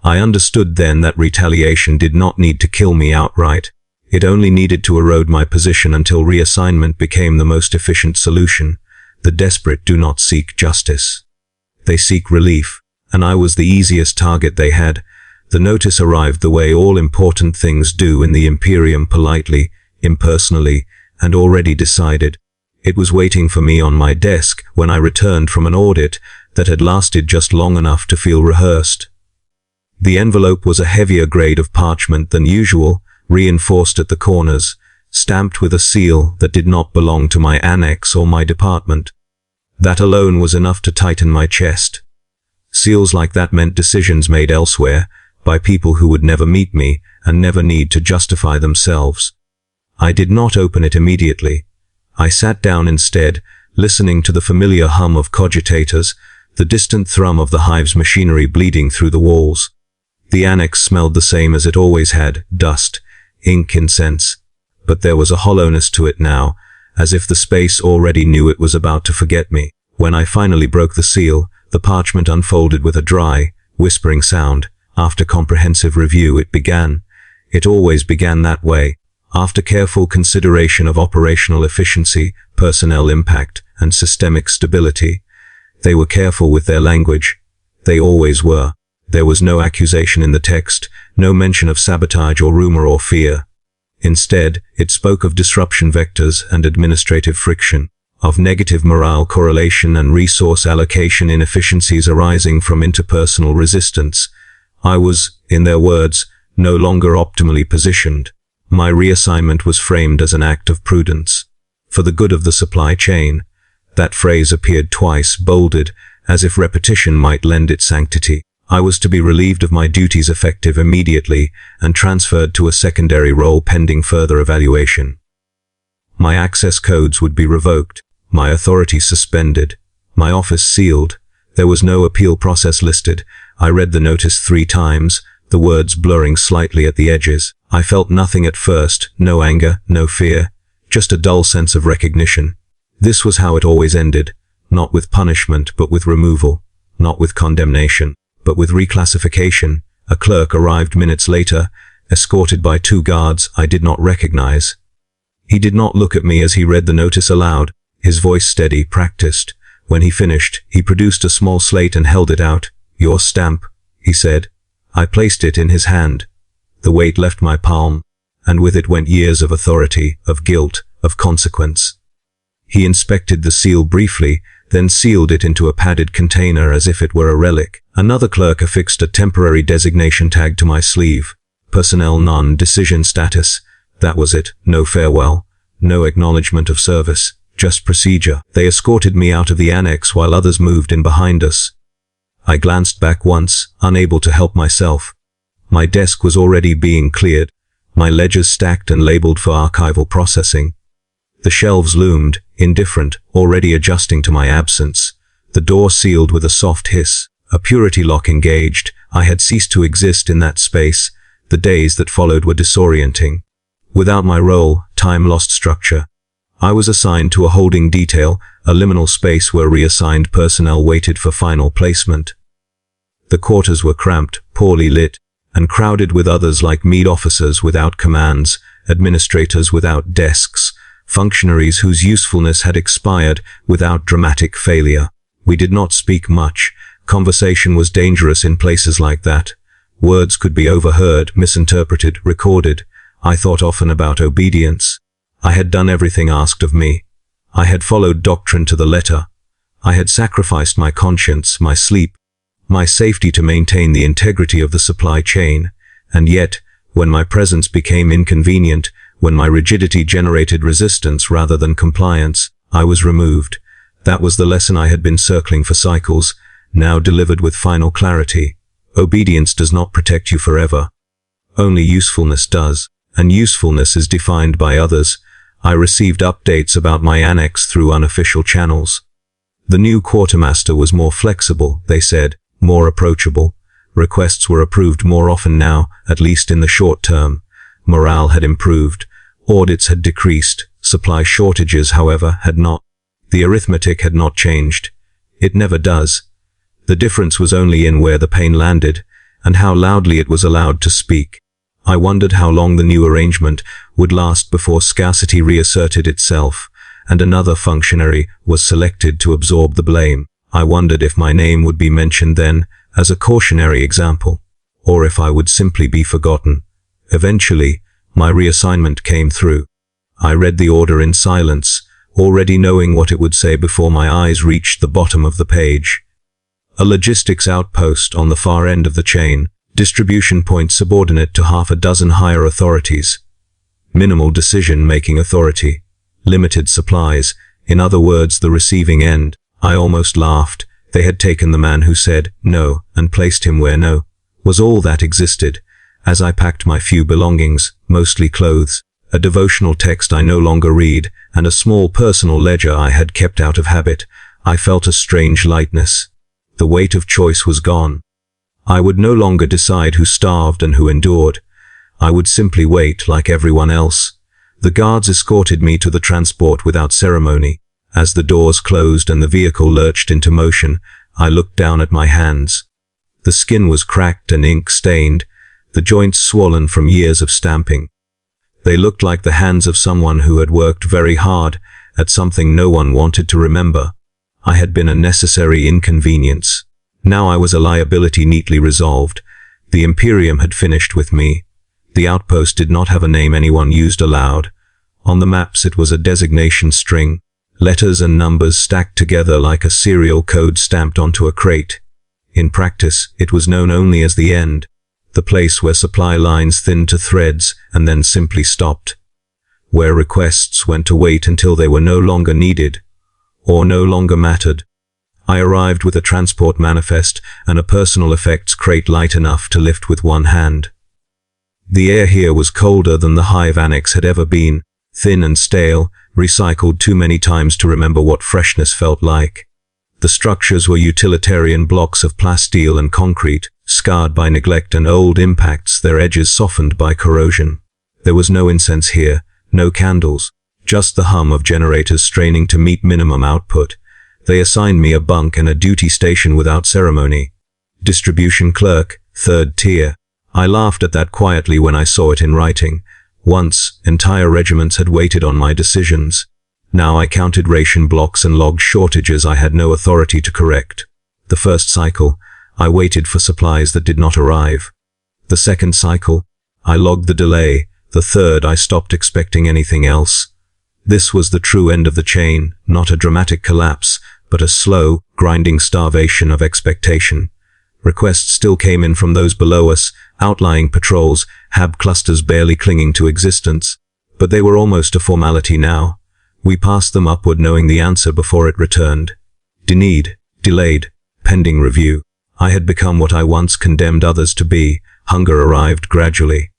S1: I understood then that retaliation did not need to kill me outright. It only needed to erode my position until reassignment became the most efficient solution. The desperate do not seek justice. They seek relief, and I was the easiest target they had. The notice arrived the way all important things do in the Imperium, politely, impersonally, and already decided. It was waiting for me on my desk when I returned from an audit that had lasted just long enough to feel rehearsed. The envelope was a heavier grade of parchment than usual, reinforced at the corners, stamped with a seal that did not belong to my annex or my department. That alone was enough to tighten my chest. Seals like that meant decisions made elsewhere, by people who would never meet me and never need to justify themselves. I did not open it immediately. I sat down instead, listening to the familiar hum of cogitators, the distant thrum of the hive's machinery bleeding through the walls. The annex smelled the same as it always had, dust, ink, incense. But there was a hollowness to it now, as if the space already knew it was about to forget me. When I finally broke the seal, the parchment unfolded with a dry, whispering sound. After comprehensive review it began. It always began that way. After careful consideration of operational efficiency, personnel impact, and systemic stability. They were careful with their language. They always were. There was no accusation in the text, no mention of sabotage or rumor or fear. Instead, it spoke of disruption vectors and administrative friction, of negative morale correlation and resource allocation inefficiencies arising from interpersonal resistance. I was, in their words, no longer optimally positioned. My reassignment was framed as an act of prudence. For the good of the supply chain. That phrase appeared twice, bolded, as if repetition might lend it sanctity. I was to be relieved of my duties effective immediately and transferred to a secondary role pending further evaluation. My access codes would be revoked, my authority suspended, my office sealed. There was no appeal process listed. I read the notice 3 times, the words blurring slightly at the edges. I felt nothing at first, no anger, no fear, just a dull sense of recognition. This was how it always ended, not with punishment but with removal, not with condemnation, but with reclassification. A clerk arrived minutes later, escorted by 2 guards I did not recognize. He did not look at me as he read the notice aloud, his voice steady, practiced. When he finished, he produced a small slate and held it out. "Your stamp," he said. I placed it in his hand. The weight left my palm, and with it went years of authority, of guilt, of consequence. He inspected the seal briefly, then sealed it into a padded container as if it were a relic. Another clerk affixed a temporary designation tag to my sleeve. Personnel none, decision status. That was it. No farewell, no acknowledgement of service, just procedure. They escorted me out of the annex while others moved in behind us. I glanced back once, unable to help myself. My desk was already being cleared, my ledgers stacked and labeled for archival processing. The shelves loomed, indifferent, already adjusting to my absence. The door sealed with a soft hiss. A purity lock engaged. I had ceased to exist in that space. The days that followed were disorienting. Without my role, time lost structure. I was assigned to a holding detail, a liminal space where reassigned personnel waited for final placement. The quarters were cramped, poorly lit, and crowded with others like mead officers without commands, administrators without desks, functionaries whose usefulness had expired without dramatic failure. We did not speak much. Conversation was dangerous in places like that. Words could be overheard, misinterpreted, recorded. I thought often about obedience. I had done everything asked of me. I had followed doctrine to the letter. I had sacrificed my conscience, my sleep, my safety to maintain the integrity of the supply chain. And yet, when my presence became inconvenient, when my rigidity generated resistance rather than compliance, I was removed. That was the lesson I had been circling for cycles, now delivered with final clarity. Obedience does not protect you forever. Only usefulness does, and usefulness is defined by others. I received updates about my annex through unofficial channels. The new quartermaster was more flexible, they said, more approachable. Requests were approved more often now, at least in the short term. Morale had improved. Audits had decreased. Supply shortages, however, had not. The arithmetic had not changed. It never does. The difference was only in where the pain landed, and how loudly it was allowed to speak. I wondered how long the new arrangement would last before scarcity reasserted itself, and another functionary was selected to absorb the blame. I wondered if my name would be mentioned then, as a cautionary example, or if I would simply be forgotten. Eventually, my reassignment came through. I read the order in silence, already knowing what it would say before my eyes reached the bottom of the page. A logistics outpost on the far end of the chain, distribution point subordinate to 6 higher authorities. Minimal decision-making authority. Limited supplies, in other words the receiving end. I almost laughed. They had taken the man who said no and placed him where no was all that existed. As I packed my few belongings, mostly clothes, a devotional text I no longer read, and a small personal ledger I had kept out of habit, I felt a strange lightness. The weight of choice was gone. I would no longer decide who starved and who endured. I would simply wait like everyone else. The guards escorted me to the transport without ceremony. As the doors closed and the vehicle lurched into motion, I looked down at my hands. The skin was cracked and ink-stained, the joints swollen from years of stamping. They looked like the hands of someone who had worked very hard at something no one wanted to remember. I had been a necessary inconvenience. Now I was a liability neatly resolved. The Imperium had finished with me. The outpost did not have a name anyone used aloud. On the maps it was a designation string, letters and numbers stacked together like a serial code stamped onto a crate. In practice, it was known only as the end, the place where supply lines thinned to threads and then simply stopped, where requests went to wait until they were no longer needed, or no longer mattered. I arrived with a transport manifest and a personal effects crate light enough to lift with one hand. The air here was colder than the hive annex had ever been, thin and stale, recycled too many times to remember what freshness felt like. The structures were utilitarian blocks of plasteel and concrete, scarred by neglect and old impacts, their edges softened by corrosion. There was no incense here, no candles, just the hum of generators straining to meet minimum output. They assigned me a bunk and a duty station without ceremony. Distribution clerk, 3rd tier. I laughed at that quietly when I saw it in writing. Once, entire regiments had waited on my decisions. Now I counted ration blocks and logged shortages I had no authority to correct. The first cycle, I waited for supplies that did not arrive. The second cycle, I logged the delay. The third, I stopped expecting anything else. This was the true end of the chain, not a dramatic collapse, but a slow, grinding starvation of expectation. Requests still came in from those below us, outlying patrols, hab clusters barely clinging to existence. But they were almost a formality now. We passed them upward knowing the answer before it returned. Denied, delayed, pending review. I had become what I once condemned others to be. Hunger arrived gradually.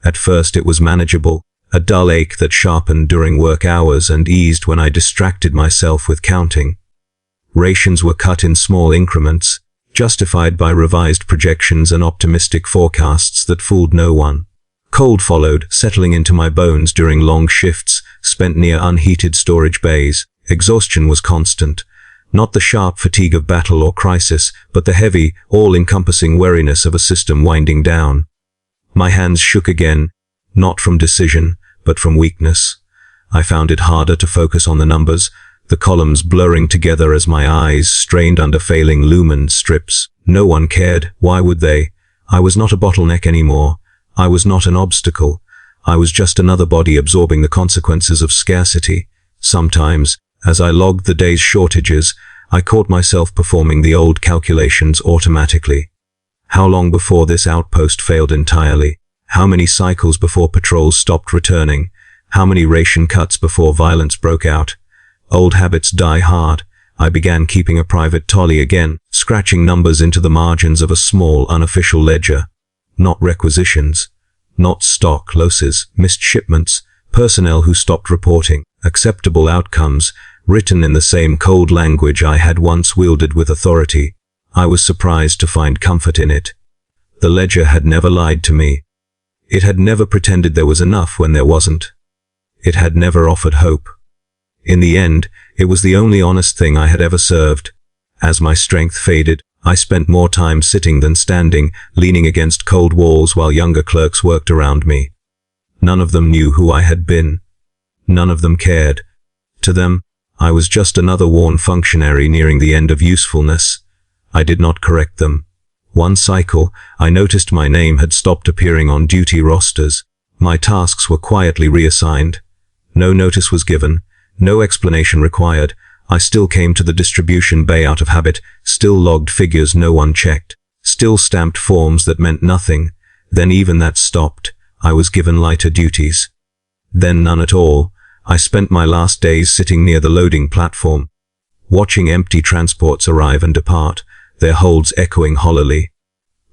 S1: At first it was manageable, a dull ache that sharpened during work hours and eased when I distracted myself with counting. Rations were cut in small increments, justified by revised projections and optimistic forecasts that fooled no one. Cold followed, settling into my bones during long shifts, spent near unheated storage bays. Exhaustion was constant. Not the sharp fatigue of battle or crisis, but the heavy, all-encompassing weariness of a system winding down. My hands shook again, not from decision, but from weakness. I found it harder to focus on the numbers, the columns blurring together as my eyes strained under failing lumen strips. No one cared. Why would they? I was not a bottleneck anymore. I was not an obstacle. I was just another body absorbing the consequences of scarcity. Sometimes, as I logged the day's shortages, I caught myself performing the old calculations automatically. How long before this outpost failed entirely? How many cycles before patrols stopped returning? How many ration cuts before violence broke out? Old habits die hard. I began keeping a private tally again, scratching numbers into the margins of a small, unofficial ledger. Not requisitions. Not stock losses, missed shipments, personnel who stopped reporting, acceptable outcomes, written in the same cold language I had once wielded with authority. I was surprised to find comfort in it. The ledger had never lied to me. It had never pretended there was enough when there wasn't. It had never offered hope. In the end, it was the only honest thing I had ever served. As my strength faded, I spent more time sitting than standing, leaning against cold walls while younger clerks worked around me. None of them knew who I had been. None of them cared. To them, I was just another worn functionary nearing the end of usefulness. I did not correct them. One cycle, I noticed my name had stopped appearing on duty rosters. My tasks were quietly reassigned. No notice was given, no explanation required. I still came to the distribution bay out of habit, still logged figures no one checked, still stamped forms that meant nothing. Then even that stopped. I was given lighter duties. Then none at all. I spent my last days sitting near the loading platform, watching empty transports arrive and depart, their holds echoing hollowly.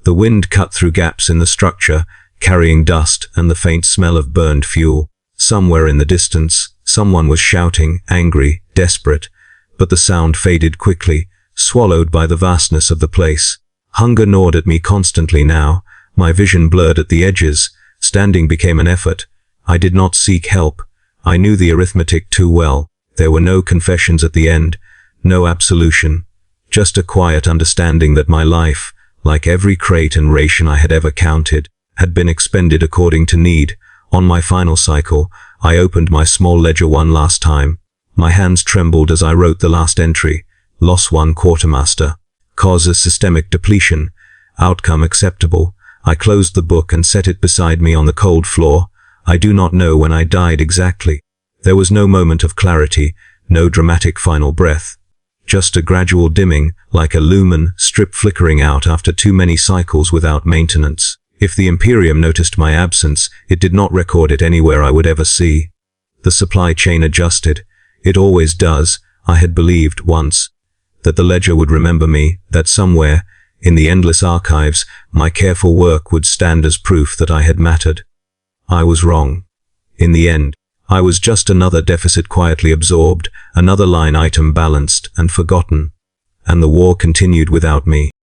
S1: The wind cut through gaps in the structure, carrying dust and the faint smell of burned fuel. Somewhere in the distance, someone was shouting, angry, desperate, but the sound faded quickly, swallowed by the vastness of the place. Hunger gnawed at me constantly now, my vision blurred at the edges. Standing became an effort. I did not seek help. I knew the arithmetic too well. There were no confessions at the end, no absolution, just a quiet understanding that my life, like every crate and ration I had ever counted, had been expended according to need. On my final cycle, I opened my small ledger one last time. My hands trembled as I wrote the last entry. Loss 1 Quartermaster. Causes systemic depletion. Outcome acceptable. I closed the book and set it beside me on the cold floor. I do not know when I died exactly. There was no moment of clarity, no dramatic final breath. Just a gradual dimming, like a lumen strip flickering out after too many cycles without maintenance. If the Imperium noticed my absence, it did not record it anywhere I would ever see. The supply chain adjusted. It always does. I had believed once that the ledger would remember me, that somewhere, in the endless archives, my careful work would stand as proof that I had mattered. I was wrong. In the end, I was just another deficit quietly absorbed, another line item balanced and forgotten. And the war continued without me.